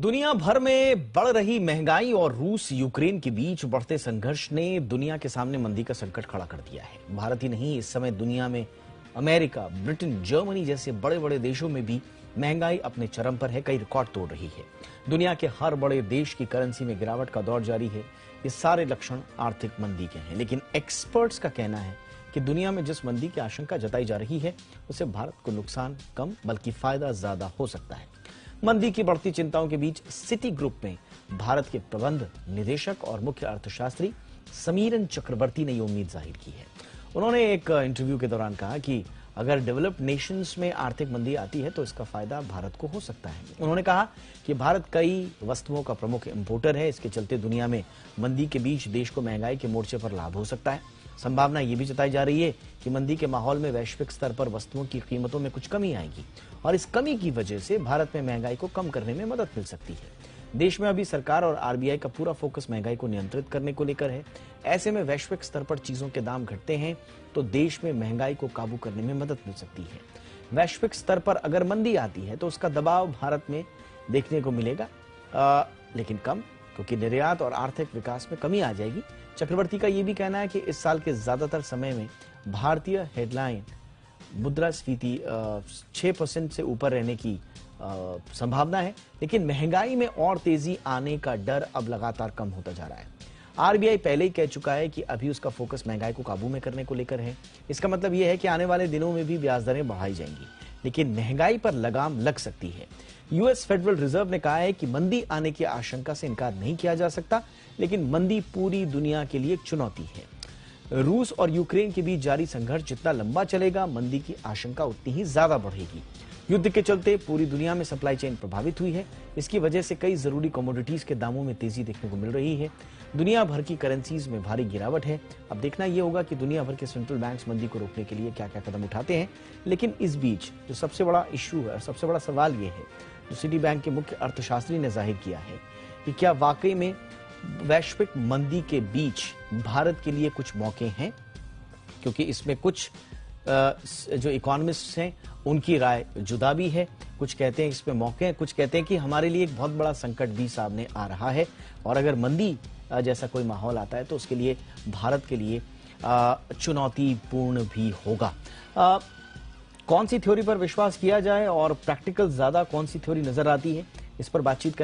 दुनिया भर में बढ़ रही महंगाई और रूस यूक्रेन के बीच बढ़ते संघर्ष ने दुनिया के सामने मंदी का संकट खड़ा कर दिया है। भारत ही नहीं, इस समय दुनिया में अमेरिका, ब्रिटेन, जर्मनी जैसे बड़े बड़े देशों में भी महंगाई अपने चरम पर है, कई रिकॉर्ड तोड़ रही है। दुनिया के हर बड़े देश की करेंसी में गिरावट का दौर जारी है। ये सारे लक्षण आर्थिक मंदी के हैं, लेकिन एक्सपर्ट्स का कहना है कि दुनिया में जिस मंदी की आशंका जताई जा रही है उससे भारत को नुकसान कम बल्कि फायदा ज्यादा हो सकता है। मंदी की बढ़ती चिंताओं के बीच सिटी ग्रुप में भारत के प्रबंध निदेशक और मुख्य अर्थशास्त्री समीरन चक्रवर्ती ने ये उम्मीद जाहिर की है। उन्होंने एक इंटरव्यू के दौरान कहा कि अगर डेवलप्ड नेशंस में आर्थिक मंदी आती है तो इसका फायदा भारत को हो सकता है। उन्होंने कहा कि भारत कई वस्तुओं का प्रमुख इंपोर्टर है, इसके चलते दुनिया में मंदी के बीच देश को महंगाई के मोर्चे पर लाभ हो सकता है। संभावना यह भी जताई जा रही है कि मंदी के माहौल में वैश्विक स्तर पर वस्तुओं की कीमतों में कुछ कमी आएगी और इस कमी की वजह से भारत में महंगाई को कम करने में मदद मिल सकती है। देश में अभी सरकार और आरबीआई का पूरा फोकस महंगाई को नियंत्रित करने को लेकर है। ऐसे में वैश्विक स्तर पर चीजों के दाम घटते हैं तो देश में महंगाई को काबू करने में मदद मिल सकती है। वैश्विक स्तर पर अगर मंदी आती है तो उसका दबाव भारत में देखने को मिलेगा, लेकिन कम, क्योंकि निर्यात और आर्थिक विकास में कमी आ जाएगी। चक्रवर्ती का यह भी कहना है कि इस साल के ज्यादातर समय में भारतीय हेडलाइन मुद्रास्फीति 6% से ऊपर रहने की संभावना है, लेकिन महंगाई में और तेजी आने का डर अब लगातार कम होता जा रहा है। आरबीआई पहले ही कह चुका है कि अभी उसका फोकस महंगाई को काबू में करने को लेकर है। इसका मतलब यह है कि आने वाले दिनों में भी ब्याज दरें बढ़ाई जाएंगी, लेकिन महंगाई पर लगाम लग सकती है। यूएस फेडरल रिजर्व ने कहा है कि मंदी आने की आशंका से इनकार नहीं किया जा सकता, लेकिन मंदी पूरी दुनिया के लिए एक चुनौती है। रूस और यूक्रेन के बीच जारी संघर्ष जितना लंबा चलेगा, मंदी की आशंका उतनी ही ज्यादा बढ़ेगी। युद्ध के चलते पूरी दुनिया में सप्लाई चेन प्रभावित हुई है। इसकी वजह से कई जरूरी कमोडिटीज के दामों में तेजी देखने को मिल रही है। दुनिया भर की करेंसीज में भारी गिरावट है। अब देखना यह होगा कि दुनिया भर के सेंट्रल बैंक्स मंदी को रोकने के लिए क्या क्या कदम उठाते हैं। लेकिन इस बीच जो सबसे बड़ा इश्यू है, सबसे बड़ा सवाल यह है, जो सिटी बैंक के मुख्य अर्थशास्त्री ने जाहिर किया है कि क्या वाकई में वैश्विक मंदी के बीच भारत के लिए कुछ मौके हैं, क्योंकि इसमें कुछ जो इकोनॉमिस्ट्स हैं उनकी राय जुदा भी है। कुछ कहते हैं इसमें मौके हैं, कुछ कहते हैं कि हमारे लिए एक बहुत बड़ा संकट भी सामने आ रहा है और अगर मंदी जैसा कोई माहौल आता है तो उसके लिए भारत के लिए चुनौतीपूर्ण भी होगा। कौन सी थ्योरी पर विश्वास किया जाए और प्रैक्टिकल ज्यादा कौन सी थ्योरी नजर आती है, इस पर बातचीत